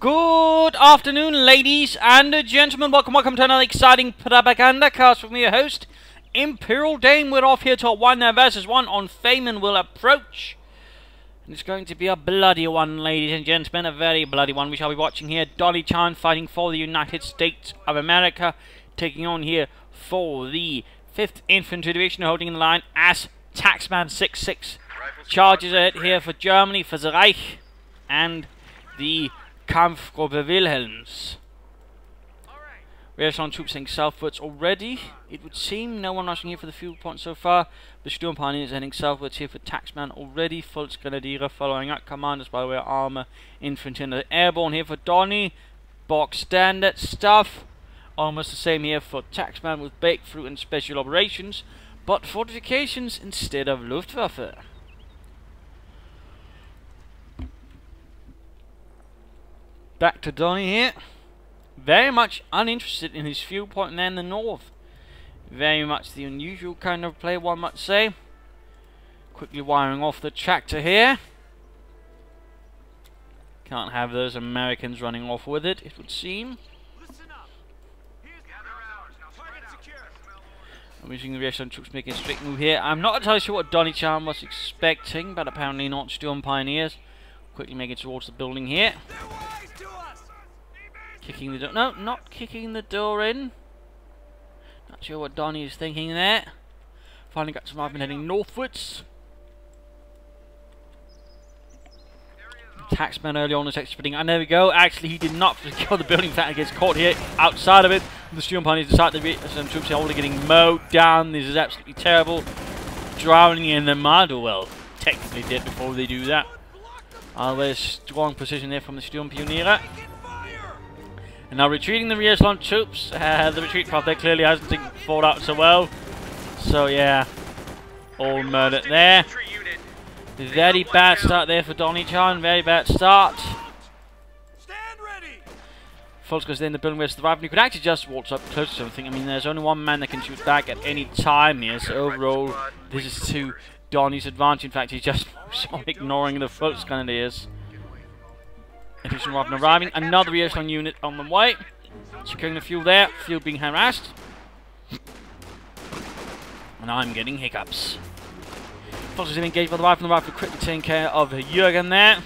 Good afternoon, ladies and gentlemen. Welcome to another exciting Propagandacast with me, your host, Imperial Dame. We're off here to a 1 versus 1 on Fame Will Approach. And it's going to be a bloody one, ladies and gentlemen, a very bloody one. We shall be watching here DonnieChan fighting for the United States of America, taking on here for the 5th Infantry Division, holding the line as Taxman 6-6 charges ahead here for Germany, for the Reich, and the Kampfgruppe Wilhelms. Rearson troops heading southwards already. It would seem no one rushing here for the fuel point so far. The Sturm Pioneers heading southwards here for Taxman already. Volksgrenadiere following up. Commanders by way of armor, infantry and airborne here for Donnie. Box standard stuff. Almost the same here for Taxman with breakthrough and special operations, but fortifications instead of Luftwaffe. Back to Donnie here. Very much uninterested in his fuel point there in the north. Very much the unusual kind of play, one might say. Quickly wiring off the tractor here. Can't have those Americans running off with it, it would seem. I'm using the reaction troops making a strict move here. I'm not entirely sure what DonnieChan was expecting, but apparently not. Sturm Pioneers quickly making it towards the building here. Kicking the door. No, not kicking the door in. Not sure what Donnie is thinking there. Finally got some riflemen heading northwards. Taxman early on was expediting. And there we go. Actually, he did not secure the building. In fact, he gets caught here outside of it. The Sturm Pioneers decide to be some troops are already getting mowed down. This is absolutely terrible. Drowning in the mud. Well, technically dead before they do that. There's strong position there from the Sturm Pioneer. And now retreating the rear echelon troops. The retreat path there clearly hasn't fought out so well. So yeah, all murdered there. Very bad start there for DonnieChan. Very bad start. Fultz goes in the building where the rifle. You could actually just waltz up close to something. I mean, there's only one man that can shoot back at any time here. So overall, this is to Donnie's advantage. In fact, he's just ignoring the Fultz Grenadiers. Efficient rifleman arriving. Another rear echelon unit on the way. Securing the fuel there. Fuel being harassed. And I'm getting hiccups. Fultz is engaged by the rifle. The rifle quickly taking care of Jürgen there.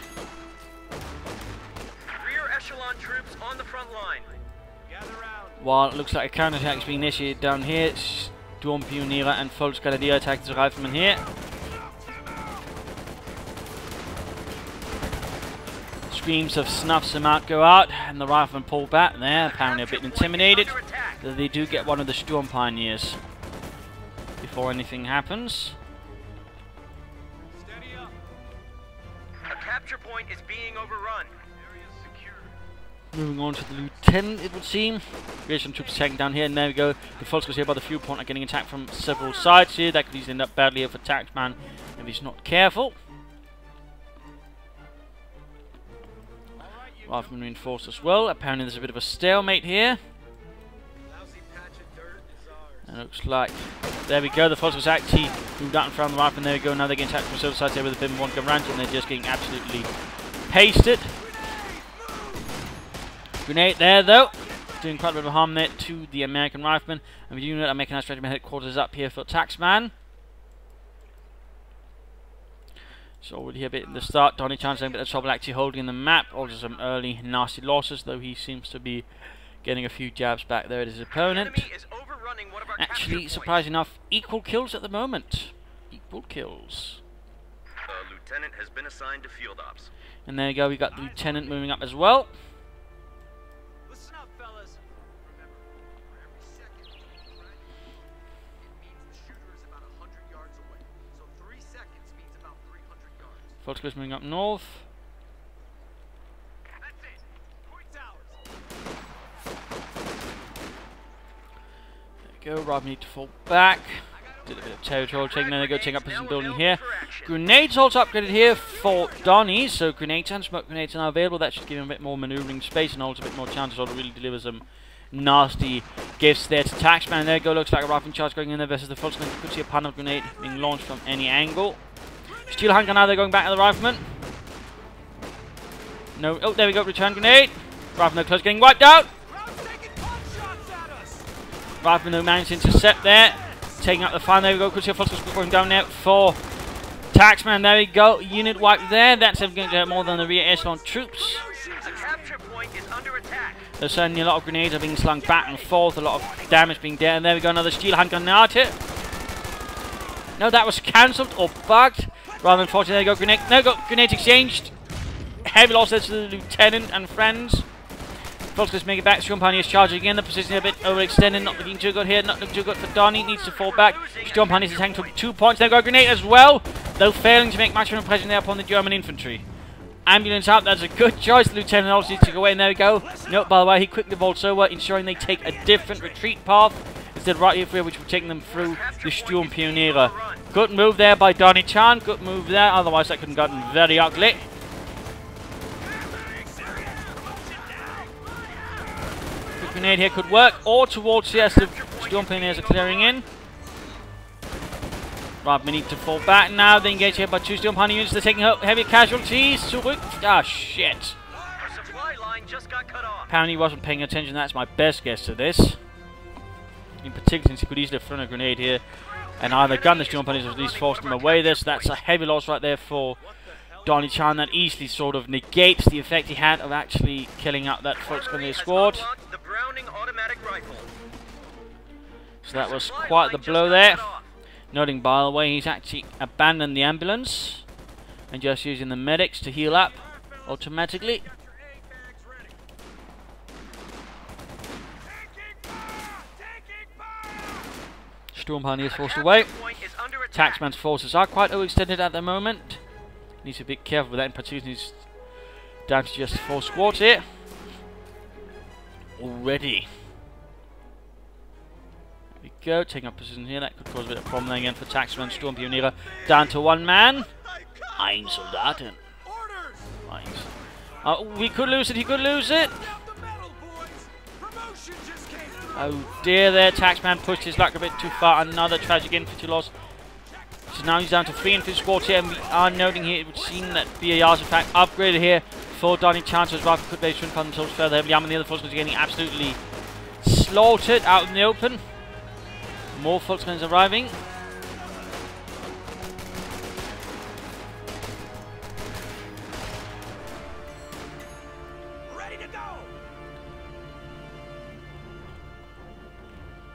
Rear echelon troops on the front line. While it looks like a counterattack is being initiated down here, Sturm Pioneer and Volksgrenadier attack the riflemen here. Screams of snuffs them out go out, and the riflemen pull back there, apparently a bit intimidated. They do get one of the Sturm Pioneers before anything happens. A capture point is being overrun. Moving on to the lieutenant, it would seem. Reaction troops attacking down here, and there we go. The Volksgrenadiers here by the fuel point are getting attacked from several sides here. That could easily end up badly here for Taxman if he's not careful. Riflemen reinforced as well. Apparently there's a bit of a stalemate here. And it looks like, there we go, the Volksgrenadiers actually moved out in front of the riflemen. There we go, now they're getting attacked from several sides here with the BIM-1 Garant, and they're just getting absolutely pasted. Grenade there though, doing quite a bit of harm there to the American riflemen. And the unit are making our regiment headquarters up here for Taxman. So already here a bit in the start, DonnieChan's having a bit of trouble actually holding the map. Also some early nasty losses, though he seems to be getting a few jabs back there at his opponent. Actually, surprisingly enough, equal kills at the moment. Equal kills. The lieutenant has been assigned to field ops. And there you go, we got the lieutenant moving up as well. Listen up, fellas. Remember, for every second you run, it means the shooter is about 100 yards away. So 3 seconds means about 300 yards. Volksgrenadiers moving up north. That's it. Point towers. There we go, Rob need to fall back. Did a bit of territorial taking, then they go taking up position building here. Grenades also upgraded here for Donnie, so grenades and smoke grenades are now available. That should give him a bit more maneuvering space and also a bit more chance to really deliver some nasty gifts there to Taxman. There you go, looks like a rifle charge going in there versus the Volksgrenadier. You could see a panel grenade being launched from any angle. Steel Hunker now, they're going back to the rifleman. No, oh, there we go, return grenade. Ravno close, getting wiped out. Crowd's taking pot shots at us. Ravno managed to intercept there. Taking out the fan, there we go. Could see a Fox going down there for Taxman. There we go. Unit wiped there. That's going to hurt more than the rear echelon troops. The capture point is under attack. There's certainly a lot of grenades are being slung back and forth. A lot of damage being dealt. And there we go. Another steel hand grenade hit. No, that was cancelled or bugged. Rather unfortunately, there you go. Grenade. No, got grenades exchanged. Heavy loss there to the lieutenant and friends. Volkswagen's make it back. Storm Pioneers charging again. The position a bit overextended. Not looking too good here. Not looking too good for Donnie. Needs to fall back. Storm Pioneers is hanging to 2 points. They've got a grenade as well, though failing to make much of an impression there upon the German infantry. Ambulance out. That's a good choice. The lieutenant also needs to go away. And there we go. Note, by the way, he quickly vaults over, ensuring they take a different retreat path instead of right here, which will take them through the Sturm Pioniere. Good move there by DonnieChan. Good move there. Otherwise, that could have gotten very ugly. Grenade here could work, or towards yes, the Storm Pioneers are clearing in. Right, we need to fall back now. They engage here by 2 Storm Pioneer units. They're taking heavy casualties. Ah, shit. Our supply line just got cut off. Apparently he wasn't paying attention. That's my best guess to this. In particular, since he could easily have thrown a grenade here and either gun the Storm Pioneers or at least forced them away there. So that's a heavy loss right there for DonnieChan. That easily sort of negates the effect he had of actually killing out that Volkswagen squad. Automatic rifle. So that was quite the blow there. Noting, by the way, he's actually abandoned the ambulance and just using the medics to heal up automatically. Storm Pioneers forced away. Taxman's forces are quite overextended at the moment. Needs to be careful with that, in particular he's down to just 4 squads here. Already. There we go, taking up position here. That could cause a bit of problem there again for Taxman. Sturm Pioniere down to 1 man. Ein Soldaten. We could lose it, he could lose it. Oh dear there, Taxman pushed his luck a bit too far. Another tragic infantry loss. So now he's down to 3 infantry squads here, and we are noting here, it would seem that BAR's in fact upgraded here for DonnieChan, so rather could they shouldn't find themselves further heavily. And the other Volkswagens are getting absolutely slaughtered out in the open. More Volkswagens arriving. Ready to go.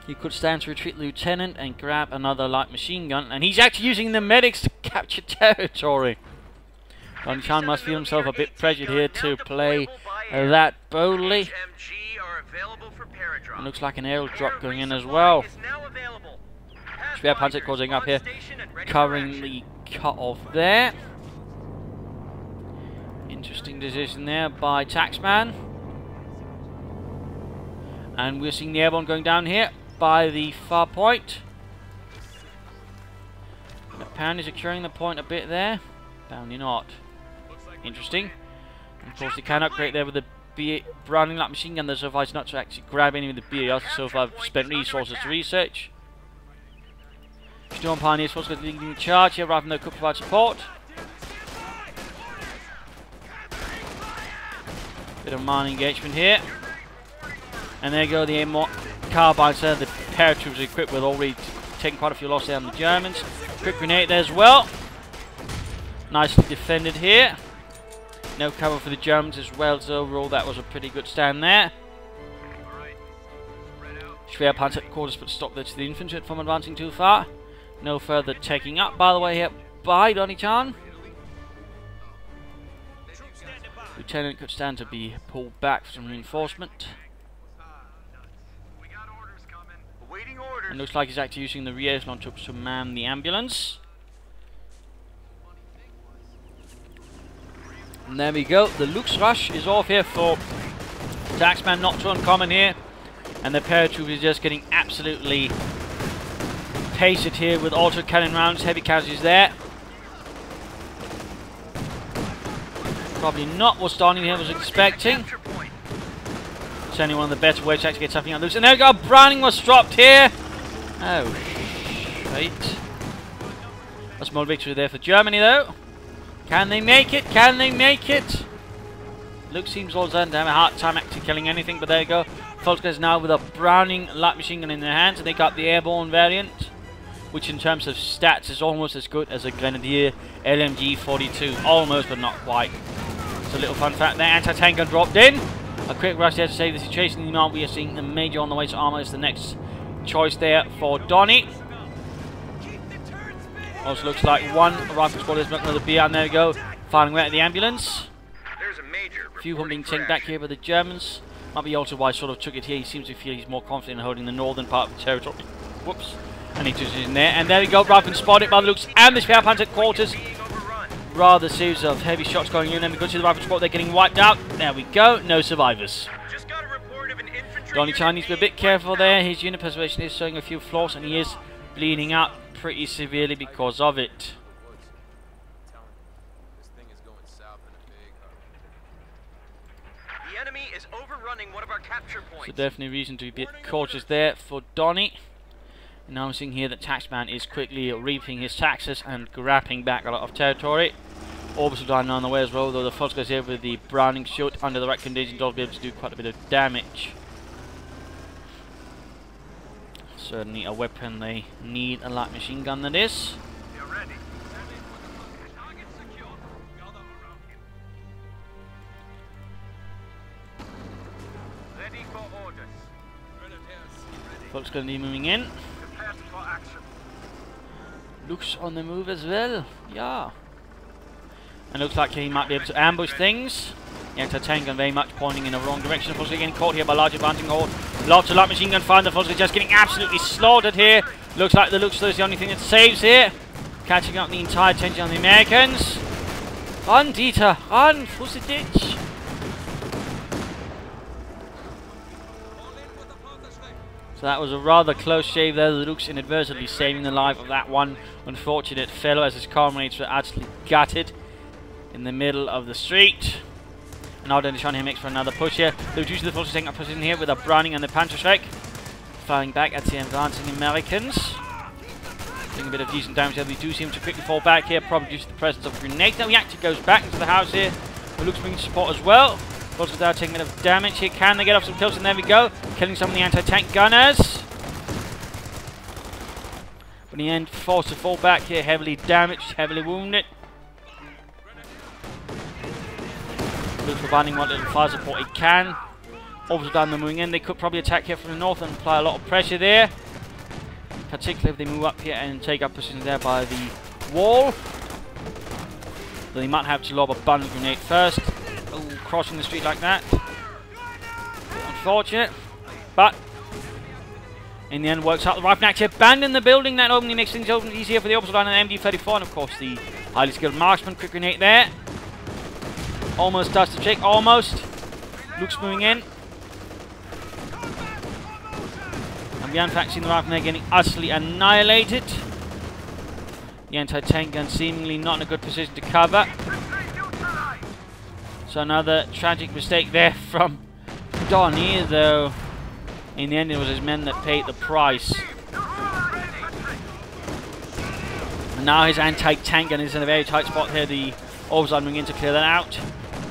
He could stand to retreat lieutenant and grab another light machine gun, and he's actually using the medics to capture territory. DonnieChan must feel himself a bit pressured here to play that boldly. It looks like an aerial drop going in as well. Schwer Panzer causing up here, covering the cut-off there. Interesting decision there by Taxman. And we're seeing the airborne going down here by the far point. Apparently securing the point a bit there. Apparently not. Interesting. And of course they can upgrade there with the Browning light machine gun. There's so far not to actually grab any of the BARs, so far I've spent resources to research. Storm Pioneers force got leading charge here rather than they could provide support. Bit of mine engagement here. And there you go, the aim carbines there, the paratroopers equipped with already taking quite a few losses on the Germans. Quick grenade there as well. Nicely defended here. No cover for the Germans as well, so overall that was a pretty good stand there. Schwer Panzer quarters put stop there to the infantry from advancing too far. No further taking up, by the way, here by DonnieChan. Lieutenant could stand to be pulled back for some reinforcement. It looks like he's actually using the rear echelon troops to man the ambulance. And there we go, the Lux Rush is off here for Taxman, not too uncommon here. And the paratroop is just getting absolutely pasted here with auto cannon rounds, heavy casualties there. Probably not what Donnie here was expecting. It's only one of the better ways to actually get something out loose. And there we go, Browning was dropped here. Oh, shite. That's more victory there for Germany though. Can they make it? Can they make it? Luke seems all done to have a hard time actually killing anything, but there you go. Volkswagen now with a Browning light machine gun in their hands, and they got the airborne variant, which in terms of stats is almost as good as a Grenadier LMG 42. Almost, but not quite. It's a little fun fact there. Anti-tank gun dropped in. A quick rush there to save the situation. Meanwhile, we are seeing the Major on the way, so armor is the next choice there for Donnie. Also looks like one rifle squad is making another beer, and there we go. Firing away at the ambulance. There's a major. A few of them being taken back here by the Germans. Might be also why I sort of took it here. He seems to feel he's more confident in holding the northern part of the territory. Whoops. And he took it in there. And there we go. Rifle spotted by the looks. And the spare pants at quarters. Rather series of heavy shots going in. And we go to the rifle spot. They're getting wiped out. There we go. No survivors. Just got a report of an infantry DonnieChan needs to be a bit careful there. His unit preservation is showing a few flaws. And he is bleeding out pretty severely because of it. The enemy is overrunning one of our capture points. So definitely reason to be a bit cautious there for Donnie. And now I'm seeing here that Taxman is quickly reaping his taxes and grabbing back a lot of territory. Orbital down on the way as well, though the first guys here with the Browning shot under the right conditions will be able to do quite a bit of damage. Certainly a weapon they need, a light machine gun that is. They're ready. Ready for orders. Folks going to be moving in. Prepared for action. Luke's on the move as well. Yeah. And looks like he might be able to ambush things. The anti-tank gun very much pointing in the wrong direction. Unfortunately getting caught here by large advancing horde. Lots of light machine gun fire. The Volkswagen just getting absolutely slaughtered here. Looks like the Luke's is the only thing that saves here. Catching up the entire attention on the Americans. Run, Dieter. Run. Through the ditch. So that was a rather close shave there. The Luke's inadvertently saving the life of that one unfortunate fellow as his comrades were actually gutted in the middle of the street. And now DonnieChan here makes for another push here. The reducer of the forces taking up position here with a Browning and the Panzerschreck. Firing back at the advancing Americans. Doing a bit of decent damage there. We do seem to quickly fall back here, probably due to the presence of a grenade. Now he actually goes back into the house here. The Luke's bringing support as well. Also without taking a bit of damage here. Can they get off some kills? And there we go. Killing some of the anti-tank gunners. But in the end, forced to fall back here. Heavily damaged, heavily wounded. Luke's providing what little fire support he can. Also down the moving in. They could probably attack here from the north and apply a lot of pressure there. Particularly if they move up here and take up positions there by the wall. Then they might have to lob a bundle grenade first. Ooh, crossing the street like that. Unfortunate. But in the end works out. The rifle actually abandoned the building. That only makes things open easier for the opposite line and MD-34. And of course the highly skilled marksman. Quick grenade there. Almost does the trick. Almost. Luke's moving in. And we are in fact seeing the rifle there getting utterly annihilated. The anti-tank gun seemingly not in a good position to cover. So another tragic mistake there from Donnie, though in the end it was his men that paid the price. And now his anti-tank gun is in a very tight spot here. The Orbs are moving in to clear that out.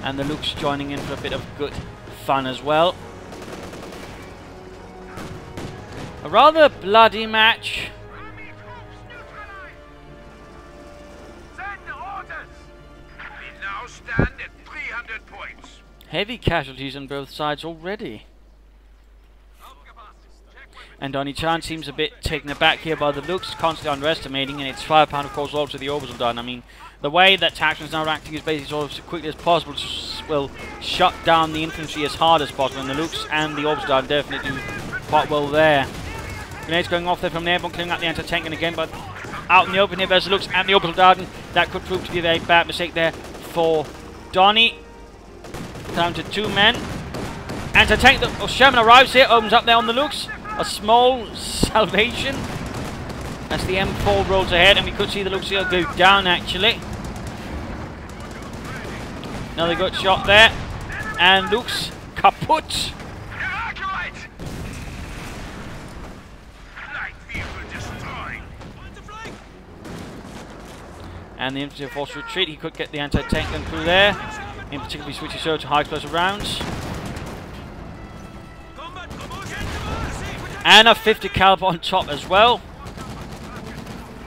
And the Luke's joining in for a bit of good fun as well. A rather bloody match. Heavy casualties on both sides already. And DonnieChan seems a bit taken aback here by the Luke's, constantly underestimating, and it's firepower of course all to the Orbs have done. I mean, the way that Taxman's now acting is basically sort of as quickly as possible will shut down the infantry as hard as possible, and the Luke's and the Orbs done definitely do quite well there. Grenades going off there from the airborne, clearing out the anti-tank, and again, but out in the open here, there's the Luke's and the Orbital Darden. That could prove to be a very bad mistake there for Donnie. Down to 2 men. Anti-tank, Sherman arrives here, opens up there on the Luke's. A small salvation as the M4 rolls ahead, and we could see the Luke's go down actually. Another good shot there, and Luke's kaput. And the infantry force retreat. He could get the anti-tank gun through there. In particular, he switches over to high explosive rounds. And a 50 caliber on top as well.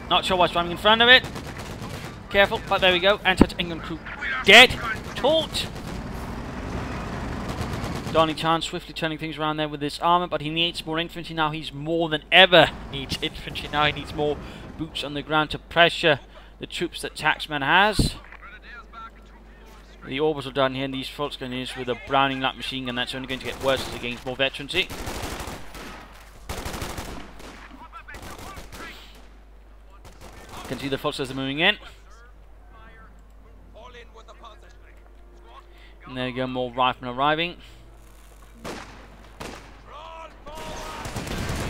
Not sure what's running in front of it. Careful, but there we go. Anti-England crew dead. Taut. DonnieChan swiftly turning things around there with this armor, but he needs more infantry now. He's more than ever needs infantry now. He needs more boots on the ground to pressure the troops that Taxman has. The orbital done here, and these Fultz grenadiers with a Browning light machine gun. That's only going to get worse as it gains more veterancy. You can see the Fultz as they're moving in. And there you go, more riflemen arriving.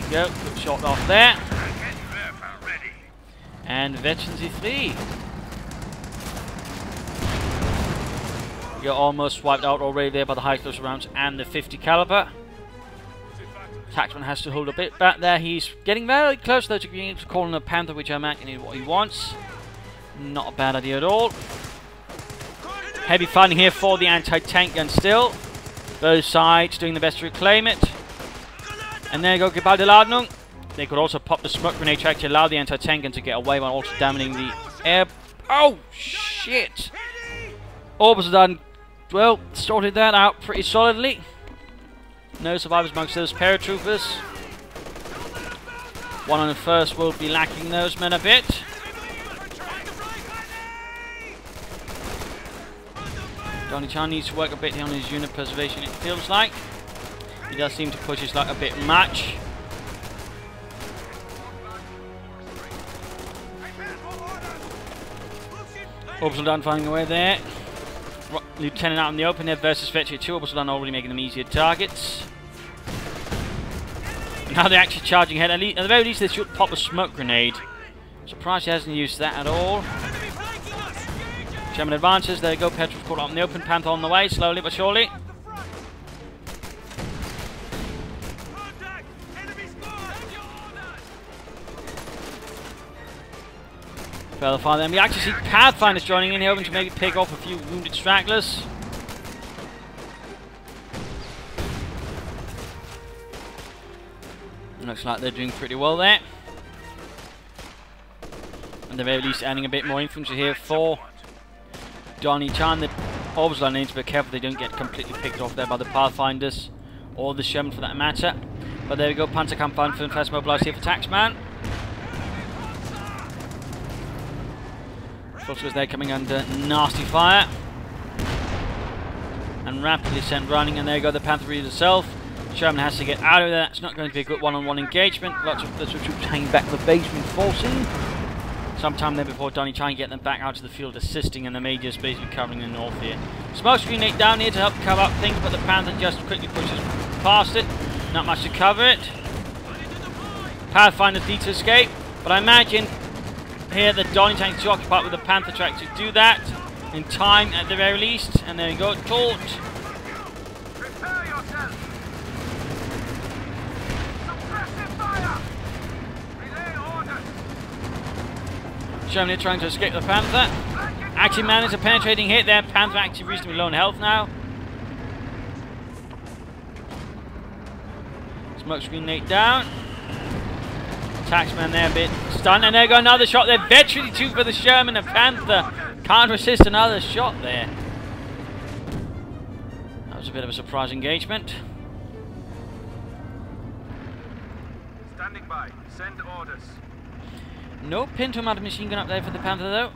There you go, good shot off there. And veterancy 3. You're almost wiped out already there by the high explosive rounds and the 50 caliber. Taxman has to hold a bit back there. He's getting very close though to being able to call in a Panther, which I imagine is what he wants. Not a bad idea at all. Heavy fighting here for the anti-tank gun still. Both sides doing the best to reclaim it. And there you go, Gebaldeladnung. They could also pop the smoke grenade to actually allow the anti-tank gun to get away while also damaging the air. Oh, shit! Orbs done. Well, sorted that out pretty solidly. No survivors amongst those paratroopers. One on the first will be lacking those men a bit. DonnieChan needs to work a bit on his unit preservation, it feels like. He does seem to push his luck a bit much. Orbital done finding a way there. Lieutenant out in the open there versus Vetcher 2. Orbital done already making them easier targets. Now they're actually charging ahead. At the very least, they should pop a smoke grenade. Surprised he hasn't used that at all. German advances. There you go. Petrov caught up in the open. Panther on the way, slowly but surely. Further farther, and we actually see Pathfinders joining in here, hoping to maybe pick off a few wounded stragglers. Looks like they're doing pretty well there. At the very least, adding a bit more infantry here for DonnieChan. The obviously need to be careful they don't get completely picked off there by the Pathfinders or the Sherman for that matter. But there we go, Panzerkampfwaffe and fast mobilized here for Taxman. Fultz there coming under nasty fire and rapidly sent running, and there you go, the Panther Reader itself. Sherman has to get out of there. That's not going to be a good one-on-one engagement. Lots of troops hanging back in the basement, forcing. Sometime there before DonnieChan can get them back out to the field assisting, and the Major's basically covering the north here. Smoke screen down here to help cover up things, but the Panther just quickly pushes past it. Not much to cover it. Pathfinders need to escape, but I imagine here the DonnieChan is occupied with the Panther track to do that in time at the very least. And there you go, taut. Sherman trying to escape the Panther. Actually managed a penetrating hit there. Panther actually reasonably low in health now. Smoke screen Nate down. Taxman there a bit stunned, and there go another shot there. Veteran 2 for the Sherman, and Panther can't resist another shot there. That was a bit of a surprise engagement. Standing by. Send orders. No Pinto mounted machine gun up there for the Panther though.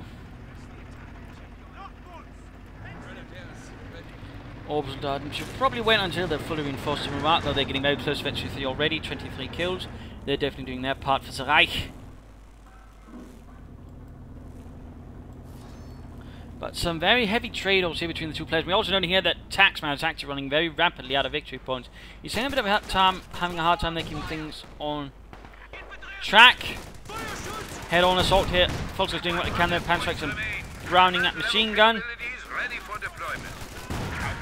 Orbital Darden should probably wait until they're fully reinforced to move out, though they're getting very close to Veteran 3 already. 23 kills. They're definitely doing their part for the Reich. But some very heavy trade-offs here between the two players. We also noting here that Taxman is actually running very rapidly out of victory points. He's having a bit of a hard time making things on track. Head-on assault here. Fultz is doing what they can there. Panzerx and Browning that machine gun.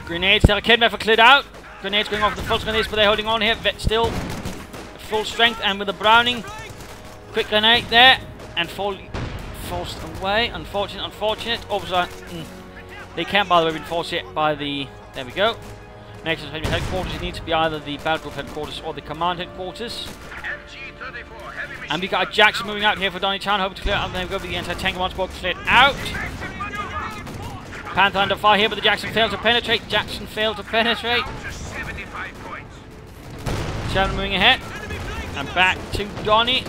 Grenades, Terrakedmeffer cleared out. Grenades going off the Fultz grenades, but they're holding on here. Vet still at full strength, and with the Browning. Quick grenade there, and forced away. Unfortunate. Also, They can't, by the way, reinforce it by the... There we go. Next is headquarters. It needs to be either the battle group headquarters or the command headquarters. And we got a Jackson moving out here for DonnieChan, hoping to clear out. There we go, the anti-tank one squad cleared out. Panther under fire here, but the Jackson failed to penetrate. Jackson failed to penetrate. Sherman moving ahead. And back to Donnie.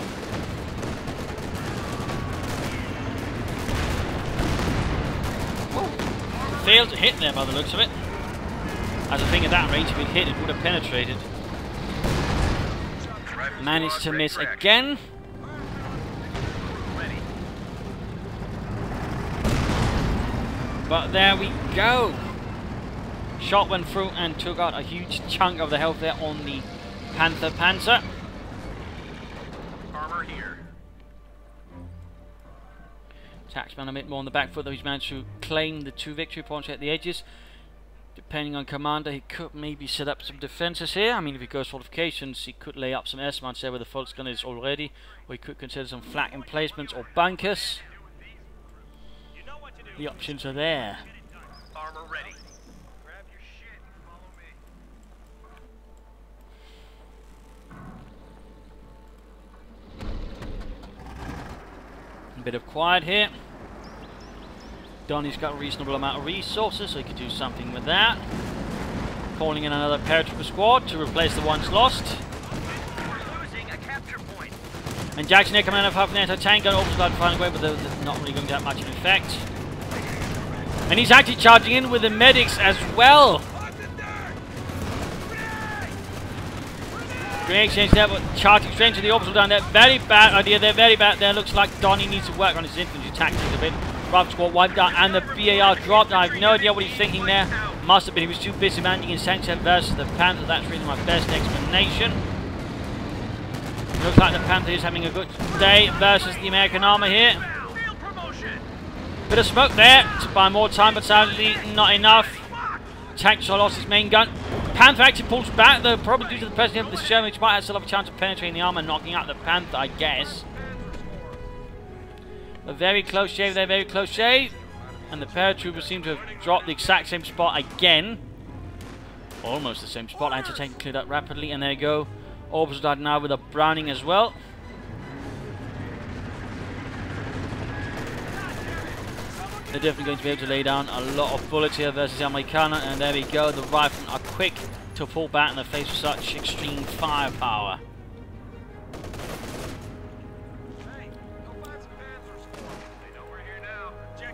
Failed to hit there by the looks of it. As a thing at that range, if it hit, it would have penetrated. Managed to miss again. But there we go. Shot went through and took out a huge chunk of the health there on the Panther Panzer. Armor here. Taxman a bit more on the back foot, though he's managed to claim the 2 victory points at the edges. Depending on commander, he could maybe set up some defences here. I mean, if he goes fortifications, he could lay up some air mounts there where the Volksgun is already. Or he could consider some flak emplacements or bunkers. The options are there. Armor ready. Grab your shit and follow me. A bit of quiet here. Donnie's got a reasonable amount of resources, so he could do something with that. Calling in another paratrooper squad to replace the ones lost. We're losing a capture point. And Jackson here coming out of half an anti-tank gun, also got to find a way, but they're not really going to have much of an effect. And he's actually charging in with the medics as well. Great exchange there, but charging straight into the orbital down there. Very bad idea there, very bad there. Looks like Donnie needs to work on his infantry tactics a bit. Bravo squad wiped out and the BAR dropped. I have no idea what he's thinking there. Must have been he was too busy managing his Sanction versus the Panther. That's really my best explanation. Looks like the Panther is having a good day versus the American armor here. Bit of smoke there to buy more time, but sadly not enough. Tank shot lost his main gun. Panther actually pulls back, though, probably due to the presence of the Sherman, which might have still have a chance of penetrating the armor and knocking out the Panther, I guess. A very close shave there, very close shave. And the paratroopers seem to have dropped the exact same spot again. Almost the same spot. Anti-tank cleared up rapidly, and there you go. Orbitals died now with a Browning as well. They're definitely going to be able to lay down a lot of bullets here versus Americana, and there we go. The riflemen are quick to pull back in the face of such extreme firepower.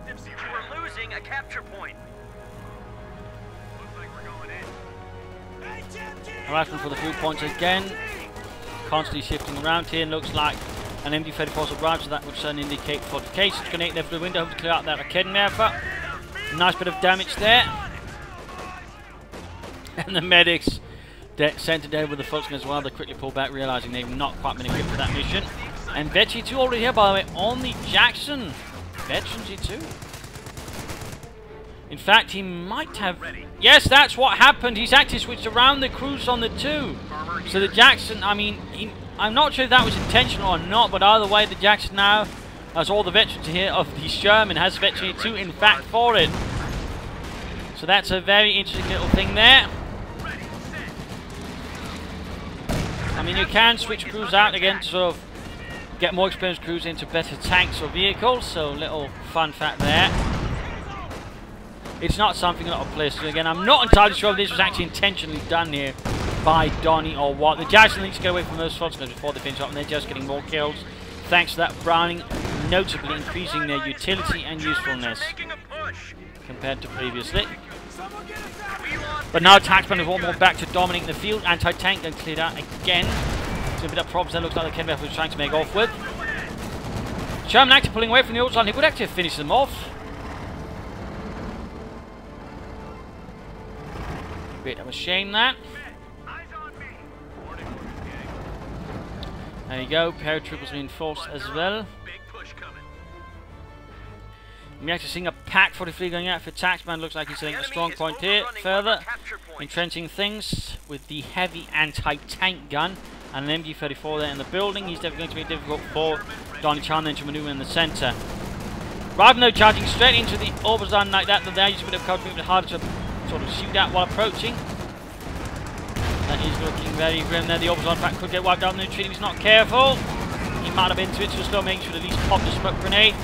We're losing a capture point. Looks like we're going in. Harassment for the 3 points again. Constantly shifting around here. Looks like an MD-34 arrived, so that would certainly indicate fortifications. Grenade there for the window, hope to clear out that Raketenwerfer. Nice bit of damage there. And the medics sent to dead with the Volksgun as well. They quickly pull back, realizing they've not quite been equipped for that mission. And Vet G2 already here, by the way, on the Jackson. Veteran G2. In fact, he might have... Yes, that's what happened. He's actually switched around the crews on the 2. So the Jackson, I mean, I'm not sure if that was intentional or not, but either way, the Jackson now has all the veterans here of the Sherman, has Veteran G2 in fact for it. So that's a very interesting little thing there. I mean, you can switch crews out again to sort of get more experienced crews into better tanks or vehicles, so little fun fact there. It's not something a lot of players do. Again, I'm not entirely sure if this was actually intentionally done here by Donnie or what. The Jackson needs to get away from those Volksguns before they finish up, and they're just getting more kills thanks to that Browning notably increasing their utility and usefulness compared to previously. But now Taxman is one more back to dominating the field. Anti-tank then cleared out again. So a bit of problems there. Looks like the Kenwerfer was trying to make off with. Sherman actually pulling away from the old line. He would actually finish them off. Bit of a shame that. There you go, paratroopers reinforced as well. We're actually seeing a pack 43 going out for Taxman. Looks like he's setting a strong point here. Further entrenching things with the heavy anti-tank gun and an MG34 there in the building. He's definitely going to be difficult for DonnieChan then to maneuver in the centre. Rather than charging straight into the orbital dart like that, they're using a bit of cover, a bit harder to sort of shoot at while approaching. That is looking very grim there. The orbital dart could get wiped out in the retreat if he's not careful. He might have been to it, so still making sure to at least pop the smoke grenade.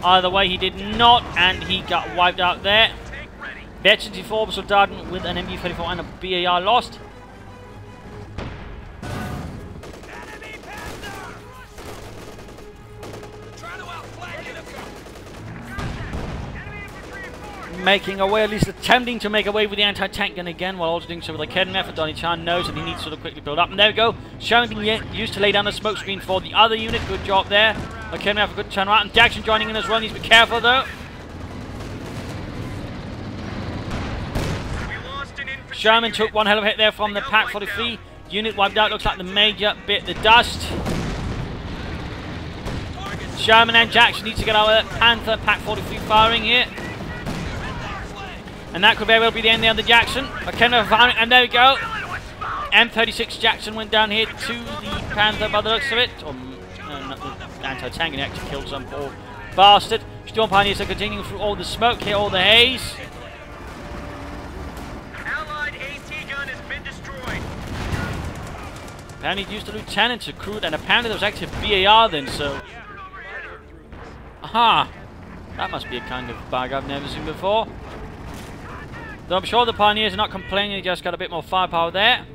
Either way, he did not, and he got wiped out there. Veteran T4 orbital dart with an MV-34 and a BAR lost. Making away, at least attempting to make away with the anti-tank gun again, while also doing so with a Kedden effort. DonnieChan knows that he needs to sort of quickly build up. And there we go. Sherman being used to lay down the smoke screen for the other unit. Good job there. A Kedden effort, good turn around. And Jackson joining in as well. Needs to be careful though. Sherman took one hell of a hit there from the Pack 43. Unit wiped out. Looks like the major bit the dust. Sherman and Jackson need to get out of that Panther. Pack 43 firing here. And that could very well be the end there on the Jackson. McKenna firing, and there we go. M36 Jackson went down here to the Panther by the looks of it. Or, not the anti-tank, and he actually killed some poor bastard. Storm Pioneers are continuing through all the smoke here, all the haze. Allied AT gun has been destroyed. Apparently used the lieutenant to recruit, and apparently there was actually a BAR then, so... Aha! That must be a kind of bug I've never seen before. Though I'm sure the Pioneers are not complaining, they just got a bit more firepower there.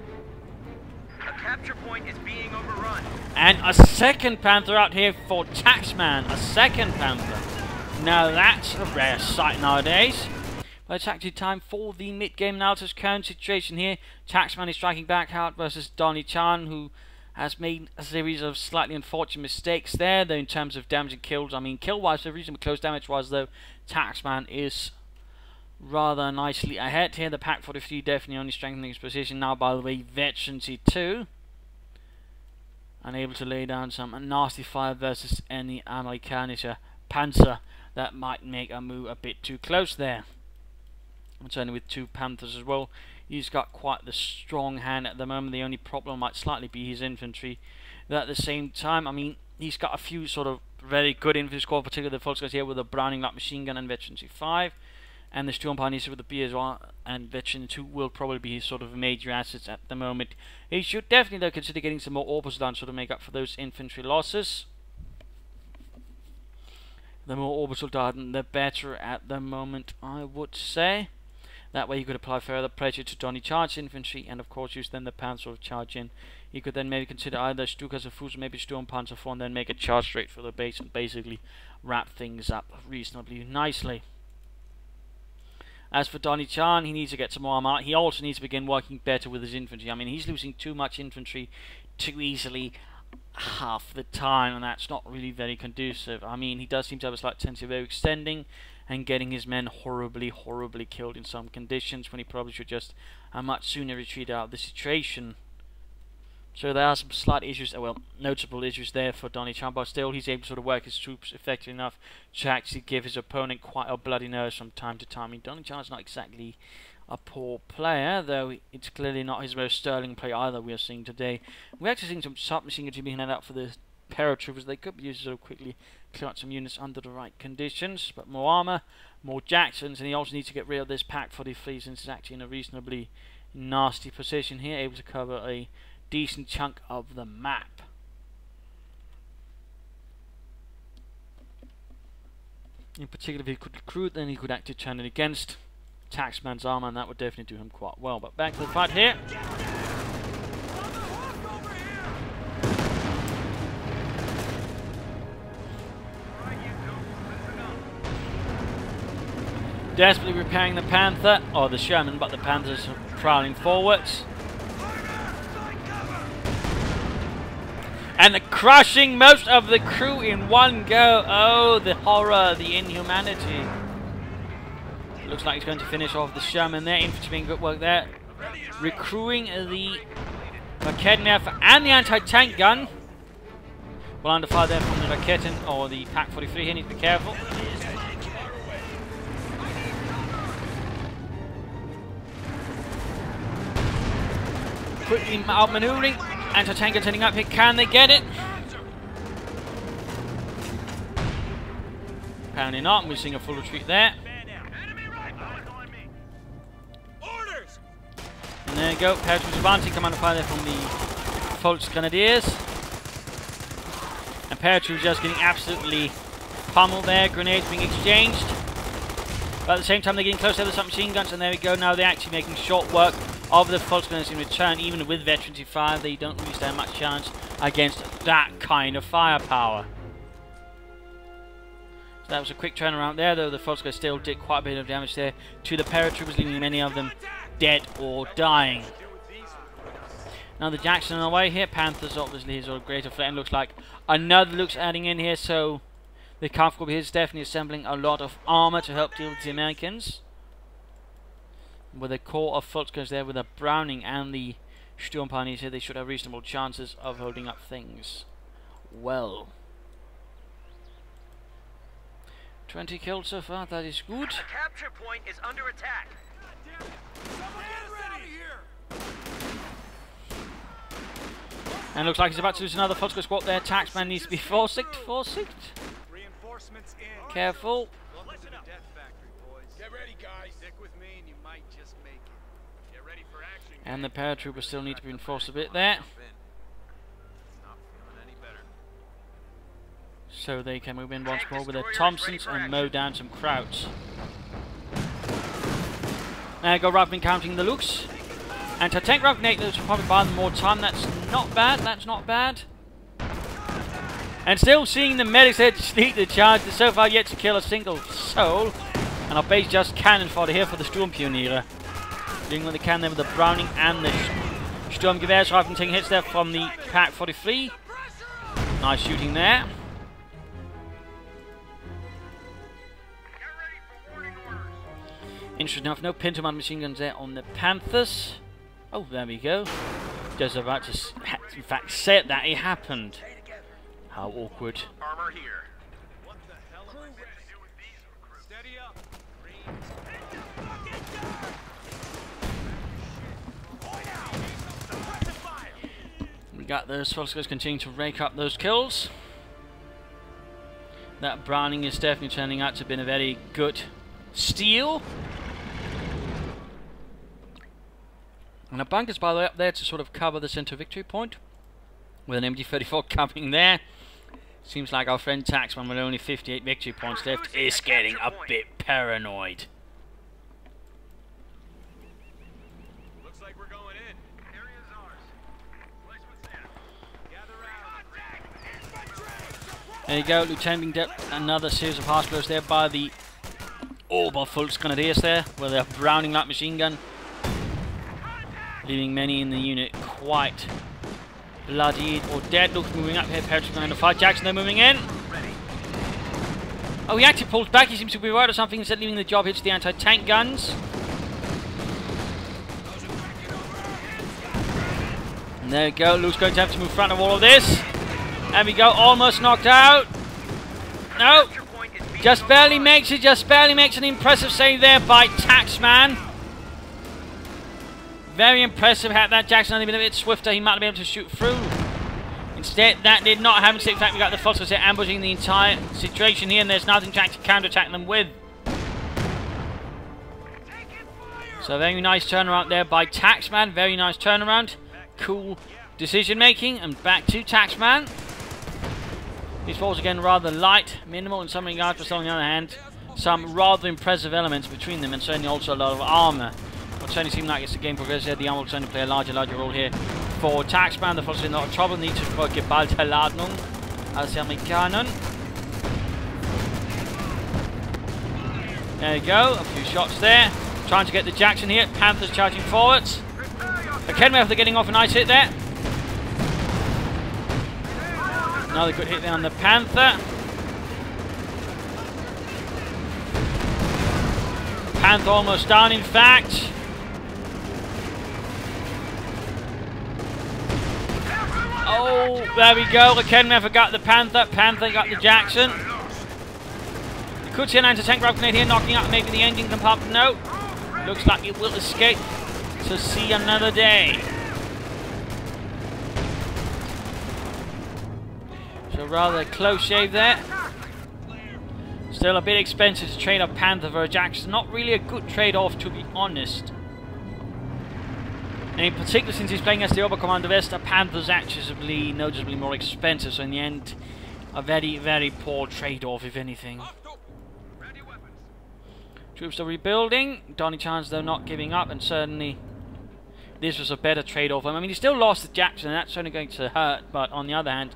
A capture point is being overrun. And a second Panther out here for Taxman. A second Panther. Now that's a rare sight nowadays. But it's actually time for the mid-game analysis. Current situation here. Taxman is striking back out versus DonnieChan, who has made a series of slightly unfortunate mistakes there, though in terms of damage and kills. I mean, kill-wise, the reason close damage-wise, though, Taxman is rather nicely ahead here. The Pack 43 definitely only strengthening his position now. By the way, Veteran C2 unable to lay down some nasty fire versus any Amerikanische Panzer that might make a move a bit too close there. And certainly with two Panthers as well, he's got quite the strong hand at the moment. The only problem might slightly be his infantry. But at the same time, I mean, he's got a few sort of very good infantry squad, particularly the Volksguys here with a Browning light machine gun and Veteran C5. And the Storm Pioneers with the B as well, and Veteran 2 will probably be his sort of major assets at the moment. He should definitely though consider getting some more orbitals down, sort of make up for those infantry losses. The more orbital dart, the better at the moment, I would say. That way you could apply further pressure to DonnieChan's infantry, and of course use then the Panzer of charge in. You could then maybe consider either Stukas or Fuß, maybe Sturm Panzer 4, and then make a charge straight for the base and basically wrap things up reasonably nicely. As for DonnieChan, he needs to get some more armor. He also needs to begin working better with his infantry. I mean, he's losing too much infantry too easily half the time, and that's not really very conducive. I mean, he does seem to have a slight tendency of overextending and getting his men horribly, horribly killed in some conditions, when he probably should just much sooner retreat out of the situation. So there are some slight issues, well, notable issues there for DonnieChan, but still he's able to sort of work his troops effectively enough to actually give his opponent quite a bloody nose from time to time. I mean, DonnieChan is not exactly a poor player, though it's clearly not his most sterling play either we are seeing today. We're actually seeing some submachine guns being handed out for the paratroopers. They could be used to sort of quickly clear out some units under the right conditions, but more armor, more Jacksons, and he also needs to get rid of this Pack 43 since it's actually in a reasonably nasty position here, able to cover a decent chunk of the map. In particular, if he could recruit, then he could actually turn it against Taxman's armor, and that would definitely do him quite well. But back to the fight here. Desperately repairing the Panther, or the Sherman, but the Panthers are prowling forwards. And crushing most of the crew in one go. Oh, the horror, the inhumanity. Looks like he's going to finish off the Sherman there. Infantry being good work there. Recruiting the Raketen and the anti-tank gun. Well, under fire there from the Raketen, or the Pack 43 here. Need to be careful. Quickly outmaneuvering. Anti-tank gun turning up here. Can they get it? Apparently not. We're seeing a full retreat there. Orders! And there you go. Paratroopers advancing. Command fire there from the Volksgrenadiers. And paratroopers just getting absolutely pummeled there. Grenades being exchanged. But at the same time, they're getting close to the submachine guns. And there we go. Now they're actually making short work of the Volksgrenadiers in return. Even with veterancy fire, they don't really stand much chance against that kind of firepower. So that was a quick turnaround there, though the Volksgrenadiers still did quite a bit of damage there to the paratroopers, leaving many of them dead or dying. Now the Jackson on the way here. Panthers obviously his greater flame. Looks like another Luke's adding in here, so the Kampfgruppe is definitely assembling a lot of armor to help deal with the Americans. With a core of Volksgrenadiers there, with a Browning and the Sturmpioneers here, they should have reasonable chances of holding up things well. 20 kills so far, that is good. The capture point is under attack. And looks like he's about to lose another Volksgrenadier squad there. Taxman needs to be forsicked. Reinforcements in. Careful. Listen up. Death factory, boys. Get ready, guys. Stick with me and you might just make it. Get ready for action. And the paratroopers still need to be reinforced a bit there. Not feeling any better. So they can move in once more with their Thompsons and mow down some Krauts. There you go, Rifleman counting the Lukes. Anti-tank round grenade, those will probably buy them more time. That's not bad, that's not bad. And still seeing the medics there to lead the charge. They're so far yet to kill a single soul. And our base just cannon fodder here for the Sturmpioniere. Doing what they can there with the Browning and the Sturmgewehrs. Rifleman taking hits there from the Pak 43. Nice shooting there. Interesting enough, no Pinto machine guns there on the Panthers. Oh, there we go. Just about to, in fact, say that it happened. How awkward. Armor here. What the hell am I meant to do with these recruits? Steady up. We got those Volksgrenadiers continuing to rake up those kills. That Browning is definitely turning out to have been a very good steal. And a bunkers, by the way, up there to sort of cover the center victory point. With an MD-34 coming there. Seems like our friend Taxman, with only 58 victory points left, is getting a bit paranoid. Looks like we're going in. Area's ours. Placement's in. Gather round. There you go, Lieutenant being dealt another series of harsh blows there by the Ober Volksgrenadiers there, with their Browning light machine gun. Leaving many in the unit quite bloodied or dead. Looks moving up here. Paratroopers going to fight. Jackson, they're moving in. Oh, he actually pulls back. He seems to be worried or something. Instead, leaving the job hits the anti-tank guns. And there we go. Luke's going to have to move front of all of this. There we go. Almost knocked out. No. Just barely makes it. Just barely makes an impressive save there by Taxman. Very impressive. Had that Jackson only been a bit swifter, he might have been able to shoot through. Instead, that did not happen. In fact, we got the Volksgrenadiers ambushing the entire situation here, and there's nothing to actually counter-attack them with. So very nice turnaround there by Taxman. Very nice turnaround. Cool decision-making. And back to Taxman. These falls again rather light, minimal in some regards, but on the other hand, some rather impressive elements between them, and certainly also a lot of armor. It certainly seems like as the game progresses, the armor will certainly play a larger role here for Taxman. The Volksgrenadiers not in trouble, need to geballte Ladung als die Amerikaner. There you go, a few shots there. Trying to get the Jackson here. Panthers charging forwards. Academy, they're getting off a nice hit there. Another good hit there on the Panther. Panther almost down, in fact. Oh, there we go. Academy got the Panther. Panther got the Jackson. You could see an anti-tank grenade here knocking out maybe the engine compartment. No. Looks like it will escape to see another day. So rather close shave there. Still a bit expensive to trade a Panther for a Jackson. Not really a good trade-off, to be honest. And in particular, since he's playing as the Oberkommando West, a Panther's actually noticeably more expensive. So in the end, a very, very poor trade-off, if anything. Troops are rebuilding. DonnieChan's though not giving up, and certainly this was a better trade-off. I mean, he still lost the Jackson, and that's only going to hurt. But on the other hand,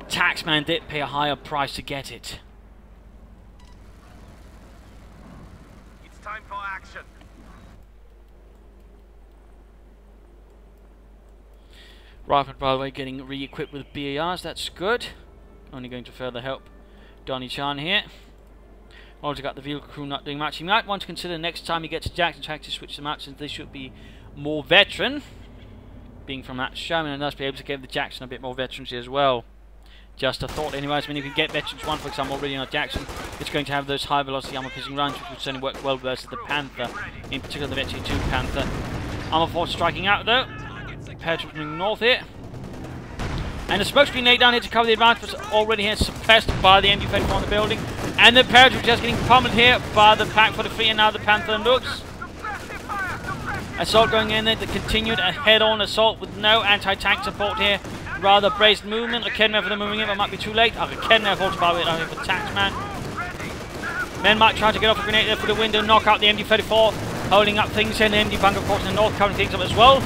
Taxman did pay a higher price to get it. It's time for action. Rifle, by the way, getting re-equipped with BARs. That's good. Only going to further help DonnieChan here. Also got the vehicle crew not doing much. He might want to consider next time he gets to Jackson to switch them out, since they should be more veteran. Being from that Sherman, and thus be able to give the Jackson a bit more veterancy as well. Just a thought anyways. I mean, if you get Veterans 1, for example, already on a Jackson, it's going to have those high velocity armor piercing rounds, which would certainly work well versus the Panther, in particular the Veteran 2 Panther. Armor force striking out though. Paratroops moving north here. And the smoke screen laid down here to cover the advance, but already here suppressed by the MG-34 on the building. And the paratroops just getting pummeled here by the Pack 43, and now the Panther looks. Assault going in there, the continued head-on assault with no anti-tank support here. Rather braced movement. A Kenmare for the moving in, but might be too late. A Kenmare falls by it only for Taxman. Men might try to get off a grenade there through the window, knock out the MG-34, holding up things here. And the MG bunker, of course, in the north, covering things up as well.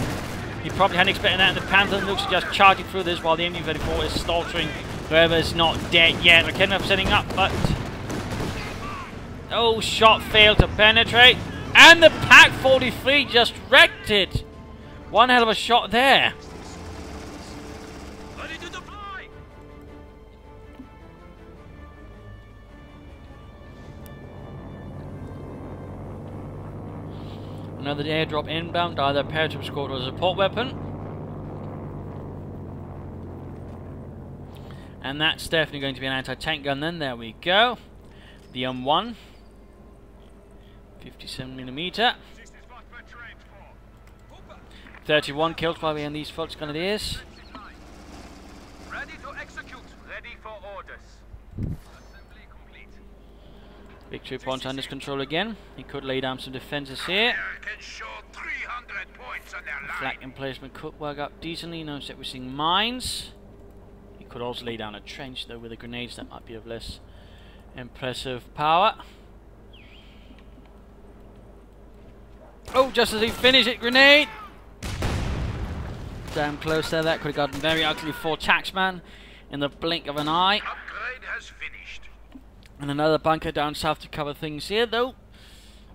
He probably hadn't expected that, and the Panther looks to just charging through this while the MG-34 is slaughtering whoever's not dead yet. A Kenmare setting up, but oh, shot failed to penetrate. And the Pack 43 just wrecked it. One hell of a shot there. Ready to deploy. Another airdrop inbound, either paratroop squad or a support weapon. And that's definitely going to be an anti-tank gun then. There we go. The M1. 57mm. 31 kills by the way on these Fox Grenadiers. Ready to execute. Ready for orders. Assembly complete. Victory points under control again. He could lay down some defences here. Americans show 300 points on their line. Flak emplacement could work up decently. Notice that we're seeing mines. He could also lay down a trench though with the grenades. That might be of less impressive power. Oh, just as he finished it, grenade! Damn close there. That could have gotten very ugly for Taxman in the blink of an eye. Upgrade has finished. And another bunker down south to cover things here, though.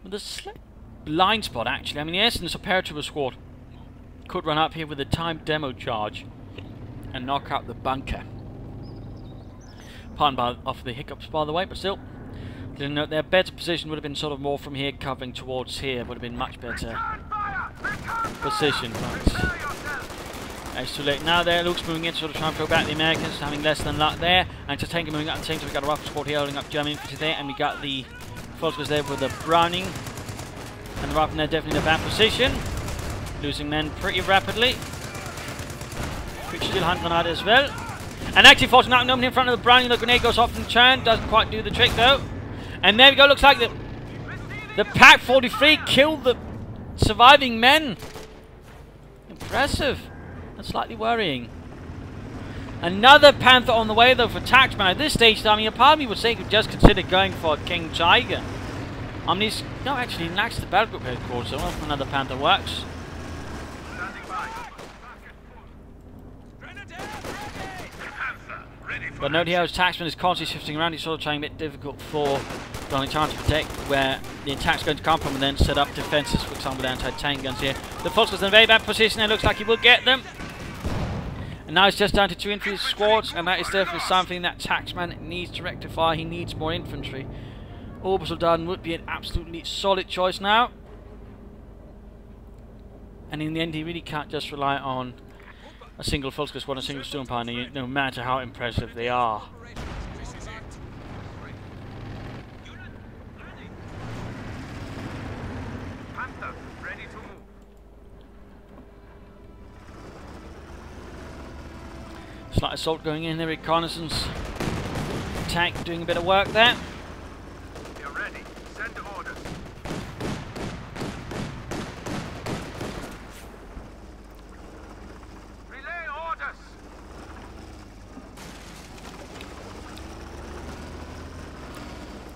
With a slight blind spot, actually. I mean, the essence of paratrooper squad could run up here with a timed demo charge and knock out the bunker. Pardon off the hiccups, by the way, but still. Didn't know their better position would have been sort of more from here, covering towards here. Would have been much better position. But it's too late now. There, Luke's moving in, sort of trying to throw back the Americans, having less than luck there. And to tank moving up at the same time, we got a rifle squad here holding up German infantry there, and we got the Volkers there with the Browning. And the rifle there definitely in a bad position, losing men pretty rapidly. Quick shield hand grenade as well. And actually forcing out in front of the Browning. The grenade goes off from Chan, doesn't quite do the trick though. And there we go, looks like the Pack 43 killed the surviving men. Impressive. That's slightly worrying. Another Panther on the way though for Taxman. At this stage, I mean, a part of me would say he could just consider going for King Tiger. I mean, he's... No, actually, he lacks the battle group headquarters, so if another Panther works. But note here, as Taxman is constantly shifting around, he's sort of trying a bit difficult for DonnieChan to protect where the attack's going to come from, and then set up defences, for example, with anti-tank guns here. The Fox was in a very bad position, and it looks like he will get them. And now it's just down to 2 infantry squads, and that is definitely something that Taxman needs to rectify. He needs more infantry. Obersoldaten would be an absolutely solid choice now. And in the end, he really can't just rely on a single Volker squad, a single Storm Pioneer, no matter how impressive they are. Panther, ready to move. Slight assault going in there, reconnaissance. tank doing a bit of work there. They're ready. Send orders. Relay orders.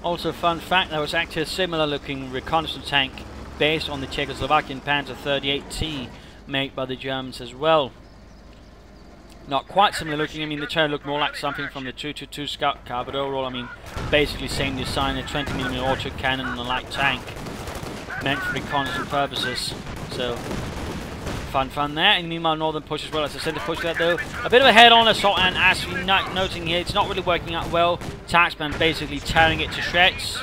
Also, fun fact, there was actually a similar looking reconnaissance tank based on the Czechoslovakian Panzer 38T made by the Germans as well. Not quite similar looking, I mean the turret looked more like something from the 222 Scout car, but overall I mean basically same design, a 20mm auto cannon and a light tank meant for reconnaissance purposes. So fun there. And meanwhile Northern push as well as the centre push there though. A bit of a head-on assault, and as we're noting here, it's not really working out well. Taxman basically tearing it to shreds.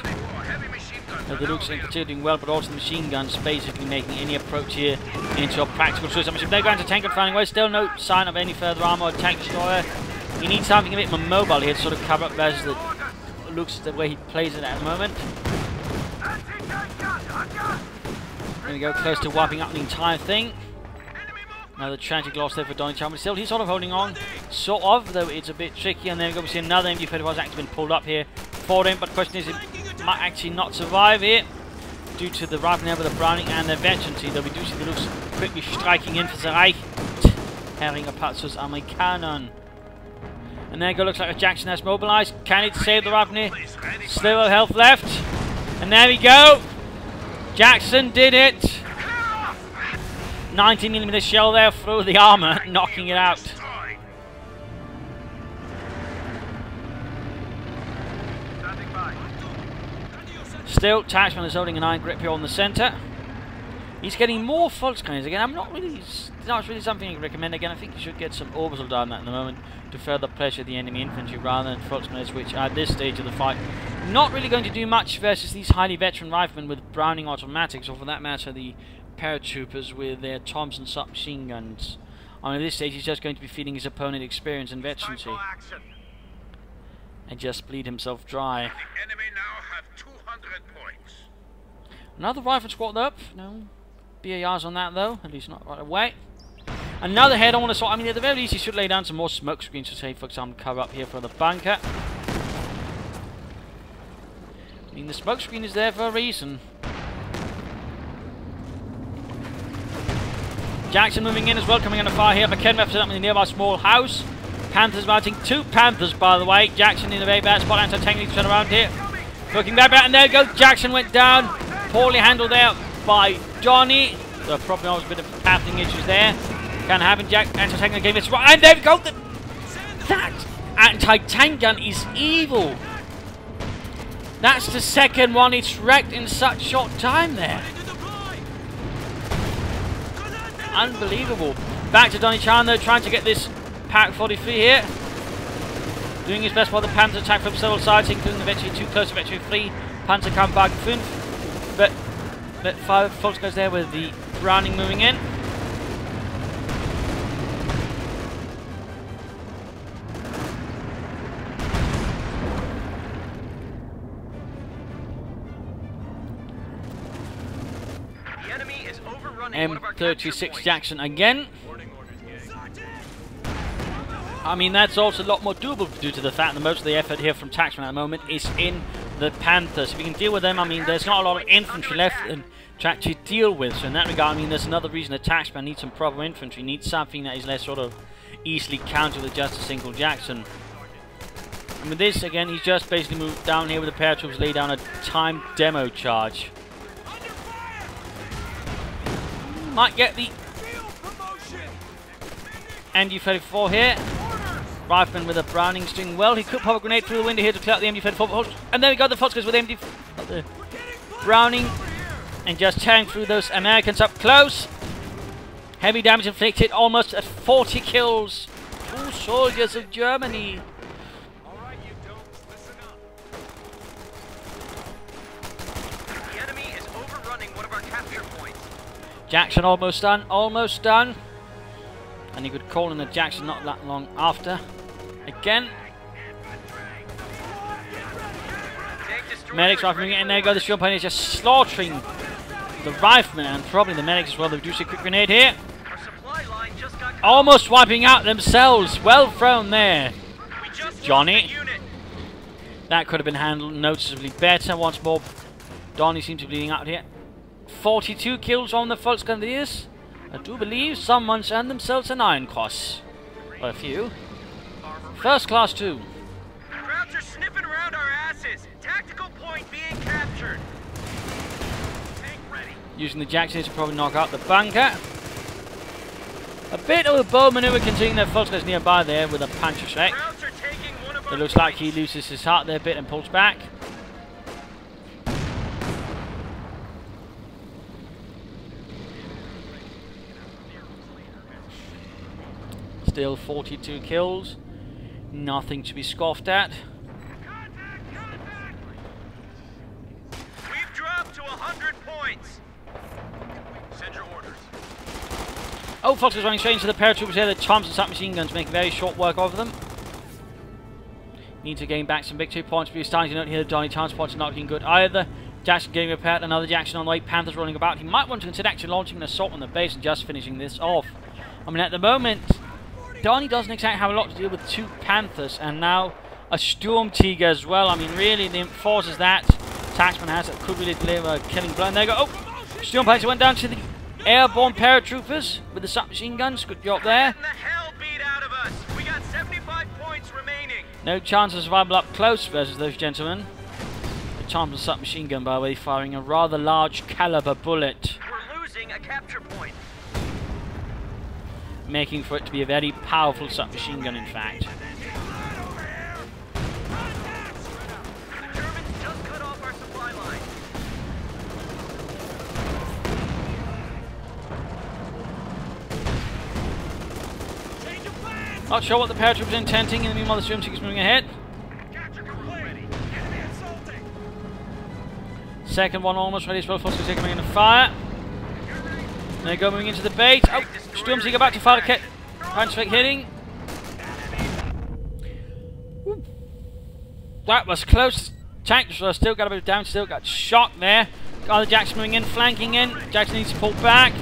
The Lukes in particular doing well, but also the machine guns basically making any approach here into a practical suicide mission. They're going to tank and finding way. Still no sign of any further armor or tank destroyer. He needs something a bit more mobile here to sort of cover up versus the looks the way he plays it at the moment. There we go, close to wiping up the entire thing. Another tragic loss there for DonnieChan, but still he's sort of holding on, sort of, though it's a bit tricky. And then we go, we see another MG-35 has actually been pulled up here for him, but the question is, it might actually not survive here due to the rifle there with the Browning and the veterancy, though we do see the Lux quickly striking in for the Reich, tearing apart sus Amerikanen. And there you go, looks like a Jackson has mobilized. Can it save the rifle here? Still a health left, and there we go, Jackson did it. 19mm shell there through the armor, knocking it out. Still, Taxman is holding an iron grip here on the centre. He's getting more Volksgunners again. It's not really something I recommend. Again, I think you should get some orbital down that in the moment to further pressure the enemy infantry rather than Volksgunners, which at this stage of the fight, not really going to do much versus these highly veteran riflemen with Browning automatics, or for that matter, the paratroopers with their Thompson submachine guns. I mean, at this stage, he's just going to be feeding his opponent experience and veterancy, and just bleed himself dry. The enemy now have 200 points. Another rifle squad up. No BARs on that though, at least not right away. Another head-on assault. I mean, at the very least, he should lay down some more smoke screens to say, for example, cover up here for the bunker. I mean, the smoke screen is there for a reason. Jackson moving in as well, coming under fire here. McKenna up in the nearby small house. Panthers mounting 2 Panthers, by the way. Jackson in a very bad spot, anti-tank to turn around here. Looking back, and there we go. Jackson went down. Poorly handled there by Donnie. So probably always a bit of pathing issues there. Can happen. Jack anti-tank game. It's right, and there we go. That anti-tank gun is evil. That's the second one it's wrecked in such short time there. Unbelievable. Back to DonnieChan though, trying to get this Pack 43 here. Doing his best while the Panzer attack from several sides, including the Vetri 2 close to Vetri 3. Panzerkampfwagen 5. But 5 Volks goes there with the Browning moving in. The enemy is overrunning one of our capture M36 points. Jackson again. I mean, that's also a lot more doable due to the fact that most of the effort here from Taxman at the moment is in the Panthers. If we can deal with them, I mean, there's not a lot of infantry left to actually deal with. So in that regard, I mean, there's another reason that Taxman needs some proper infantry, needs something that is less sort of easily countered with just a single Jackson. And with this, again, he's just basically moved down here with the paratroops, lay down a timed demo charge. Might get the MG-34 here. Rifleman with a Browning doing well. He could pop a grenade through the window here to clear out the MG-34. And there we go, the Fox goes with the Browning and just tearing through those Americans up close. Heavy damage inflicted, almost at 40 kills. 2 soldiers of Germany. Alright, you don'ts, listen up. The enemy is overrunning one of our capture points. Jackson almost done, almost done. And he could call in the Jackson not that long after. Again. Medics rifleman in there, go the shield pioneers just slaughtering the rifleman and probably the medics as well. They do see a quick grenade here. Our supply line just got cut. Almost wiping out themselves. Well thrown there, We just Johnny. lost a unit. That could have been handled noticeably better. Once more, Donnie seems to be bleeding out here. 42 kills on the Volksgrenadiers. I do believe someone's earned themselves an Iron Cross. Or a few. First class 2. Crowds are sniffing around our asses. Tactical point being captured. Tank ready. Using the Jacksons to probably knock out the bunker. A bit of a bow maneuver considering their Volksgrenadiers nearby there with a Panzer Schreck. Crowds are taking one of our It looks like he points. loses his heart there a bit and pulls back. Still 42 kills. Nothing to be scoffed at. We've dropped to 100 points. Send your orders. Oh, Fox is running straight into the paratroopers here. The Thompson submachine guns make very short work of them. Need to gain back some victory points, but you're starting to note here that DonnieChan's points are not looking good either. Jackson getting repaired, another Jackson on the way, Panthers rolling about. He might want to consider actually launching an assault on the base and just finishing this off. I mean, at the moment, Donnie doesn't exactly have a lot to deal with 2 Panthers and now a Storm Tiger as well. I mean, really, the forces that Taxman has that could really deliver a killing blow. And there you go. Oh, Storm Tiger went down to the airborne paratroopers with the submachine guns. Good job there. Getting the hell beat out of us. We got 75 points remaining. No chance of survival up close versus those gentlemen. The Thompson submachine gun, by the way, firing a rather large caliber bullet, We're losing a capture point. making for it to be a very powerful submachine gun, in fact. The Germans just cut off our supply line. Not sure what the paratroopers are intending, in the meanwhile the Storm Tiger's moving ahead. Capture complete. Enemy assaulting. Second one almost ready as well. Forces are coming in to fire. There you go, moving into the bait. Oh, Storm Tiger back to fire the Panzer Schreck hitting. Ooh. That was close. Tanks still got a bit of damage, still got shot there. Other Jackson moving in, flanking in. Jackson needs to pull back.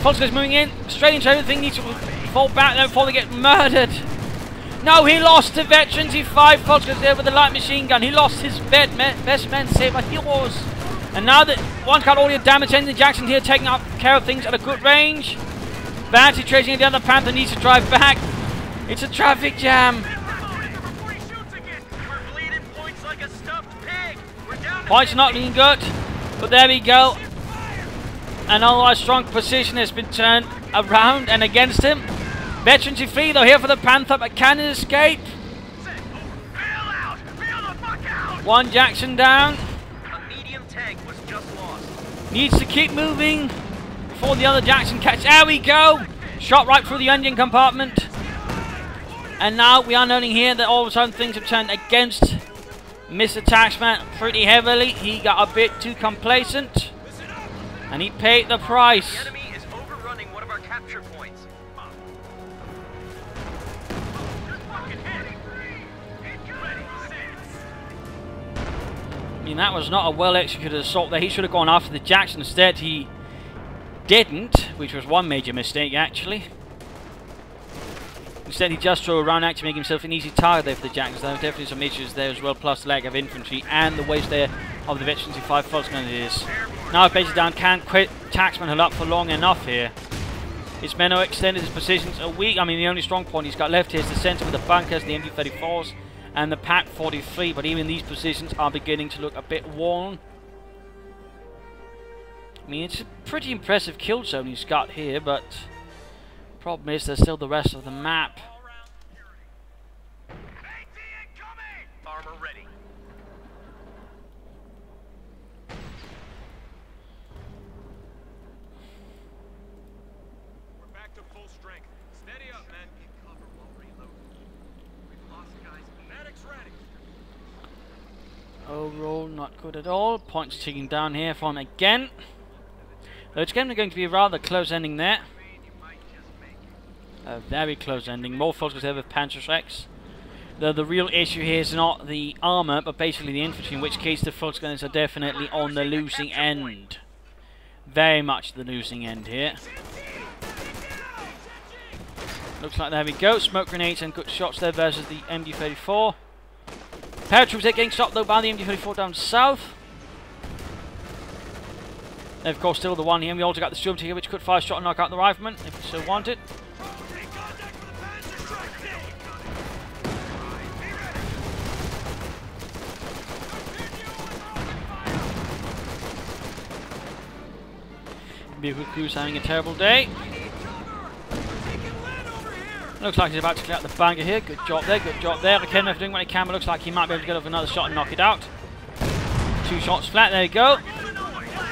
Volksgrenadiers moving in, straight into everything, needs to fall back there before they get murdered. No, he lost to veterans. He 5 Volksgrenadiers there with the light machine gun. He lost his best man saver heroes. And now that one cut all your damage, and the Jackson here taking up care of things at a good range. Battery tracing the other Panther needs to drive back. It's a traffic jam. We're bleeding points like a stuffed pig. We're down to Points not looking good, but there we go. And otherwise strong position has been turned around and against him. Veterans who flee though here for the Panther, but can it escape? One Jackson down. A medium tank was just lost. Needs to keep moving before the other Jackson catch. There we go. Shot right through the engine compartment. And now we are noting here that all of a sudden things have turned against Mr. Taxman pretty heavily. He got a bit too complacent. And he paid the price. The enemy is overrunning one of our capture points. I mean, that was not a well-executed assault there. He should have gone after the Jackson. Instead, he didn't, which was one major mistake, actually. Instead, he just threw around to make himself an easy target there for the Jacksons. There were definitely some issues there as well, plus the lack of infantry and the waste there of the veterans in 5 Volksgrenadiers. Now, basically down, can't quit Taxman hold up for long enough here. His men are extended, his positions are weak. I mean, the only strong point he's got left here is the centre with the bunkers, the MD-34s, and the PAC-43, but even these positions are beginning to look a bit worn. I mean, it's a pretty impressive kill zone he's got here, but the problem is there's still the rest of the map. Armor ready. We're back to full strength. Steady up, men. Get cover while reloading. We've lost guys. Medics ready. Overall, not good at all. Points ticking down here for him again. Though it's going to be a rather close ending there. A very close ending. More focus there with Panzer Schrecks. Though the real issue here is not the armor, but basically the infantry, in which case the Volksgrenadiers are definitely on the losing end. Very much the losing end here. Looks like there we go. Smoke grenades and good shots there versus the MD-34. Paratroops are getting stopped though by the MG-34 down south. And of course still the one here. We also got the Storm Tiger, which could fire a shot and knock out the rifleman if we so wanted. Vehicle crew's having a terrible day. Looks like he's about to clear out the banker here. Good job there, good job there. The Kenner doing what he can, but looks like he might be able to get off another shot and knock it out. 2 shots flat, there you go.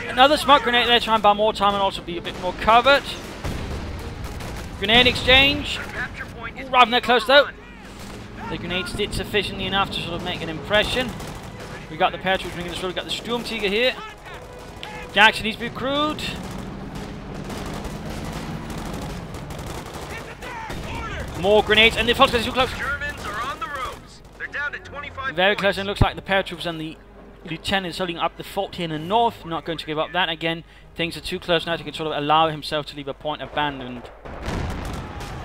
Another smoke grenade there, try and buy more time and also be a bit more covered. Grenade exchange. Ooh, right from there close though. The grenades did sufficiently enough to sort of make an impression. We got the paratroops bringing this through, we got the Storm Tiger here. Jackson needs to be recruited. More grenades, and the Fox is too close. Germans are on the ropes. They're down to 25 Very points. close, and it looks like the paratroops and the lieutenant is holding up the fort here in the north. Not going to give up that again. Things are too close now to sort of allow himself to leave a point abandoned.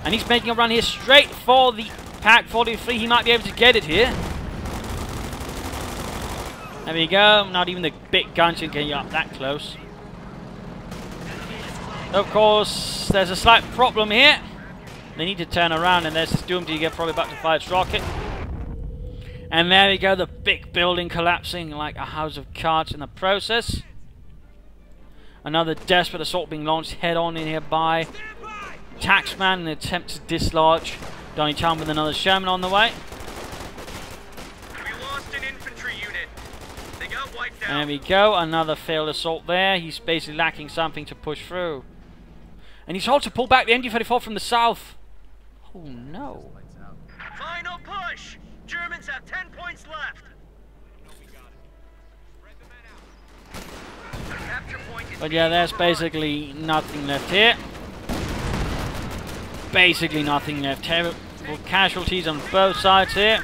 And he's making a run here straight for the Pack 43. He might be able to get it here. There we go. Not even the big guns can get you up that close. Of course, there's a slight problem here. They need to turn around, and there's this Doom Tiger probably about to fire its rocket. And there we go, the big building collapsing like a house of cards in the process. Another desperate assault being launched head-on in here by Taxman in an attempt to dislodge DonnieChan with another Sherman on the way. We lost an infantry unit. They got wiped out. There we go, another failed assault there. He's basically lacking something to push through. And he's told to pull back the MG-34 from the south. Oh no. Final push! Germans have 10 points left. The capture point is But yeah, there's basically nothing left here. Basically nothing left. Terrible casualties on both sides here.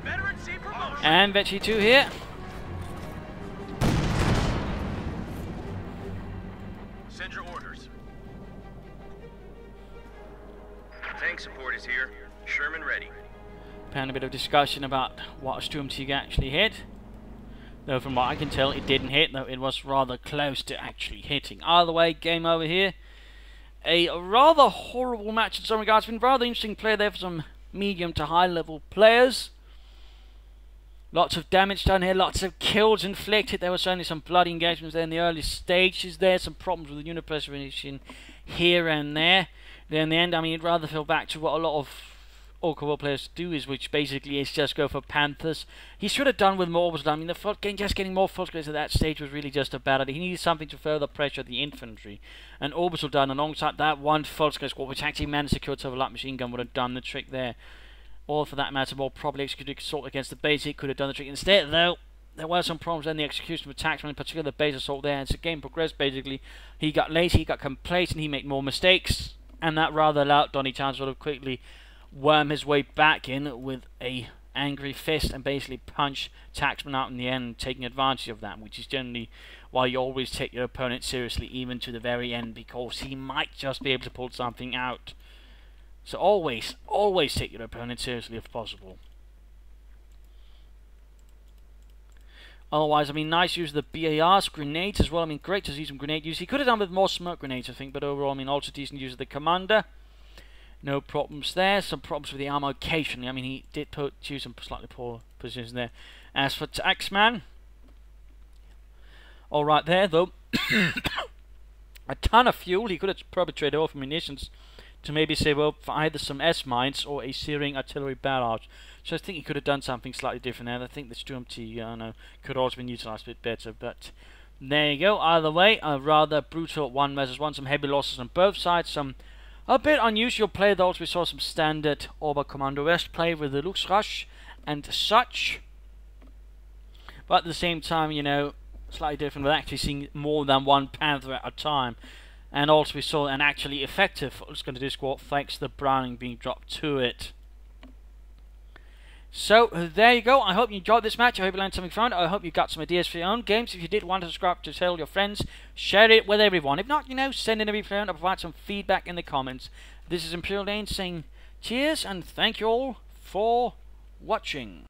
veteran C promotion. And Vetchi 2 here. Send your orders. Tank support is here. Sherman ready. Had a bit of discussion about what a Storm Tiger actually hit. Though from what I can tell, it didn't hit, though it was rather close to actually hitting. Either way, game over here. A rather horrible match in some regards. Been rather interesting play there for some medium to high level players. Lots of damage done here, lots of kills inflicted. There were certainly some bloody engagements there in the early stages there. Some problems with the unit preservation here and there. Then in the end, I mean, it'd rather feel back to what a lot of OKW players do, is which basically is just go for Panthers. He should have done with more was done. I mean, just getting more Volkswagens at that stage was really just a bad idea. He needed something to further pressure the infantry. And Orbital done alongside that one Volkswagen squad, which actually managed to secure a light machine gun, would have done the trick there. Or for that matter, more probably executed assault against the base. It could have done the trick. Instead, though, there were some problems in the execution with Taxman, in particular the base assault there. As the game progressed, basically, he got lazy, he got complacent, he made more mistakes. And that rather allowed DonnieChan sort of quickly worm his way back in with a angry fist and basically punch Taxman out in the end, taking advantage of that, which is generally why you always take your opponent seriously, even to the very end, because he might just be able to pull something out. So always take your opponent seriously if possible. Otherwise, I mean, nice use of the BARs, grenades as well. I mean, great to see some grenade use. He could have done with more smoke grenades, I think, but overall, I mean, also decent use of the commander. No problems there. Some problems with the ammo occasionally. I mean, he did choose some slightly poor positions there. As for Taxman, all right there, though. A ton of fuel. He could have probably traded off munitions to maybe save up for either some S-mines or a searing artillery barrage. So I think he could have done something slightly different there. I think the Storm Tiger could also have been utilised a bit better. But there you go. Either way, a rather brutal 1 versus 1. Some heavy losses on both sides. Some a bit unusual play, though. We saw some standard Oberkommando West play with the Luxrush and such. But at the same time, you know, slightly different with actually seeing more than one Panther at a time. And also we saw an actually effective Volkswagen squad thanks to the Browning being dropped to it. So there you go. I hope you enjoyed this match. I hope you learned something from it. I hope you got some ideas for your own games. If you did want to subscribe to tell your friends, share it with everyone. If not, you know, send in a replay and provide some feedback in the comments. This is Imperial Dane saying Cheers, and thank you all for watching.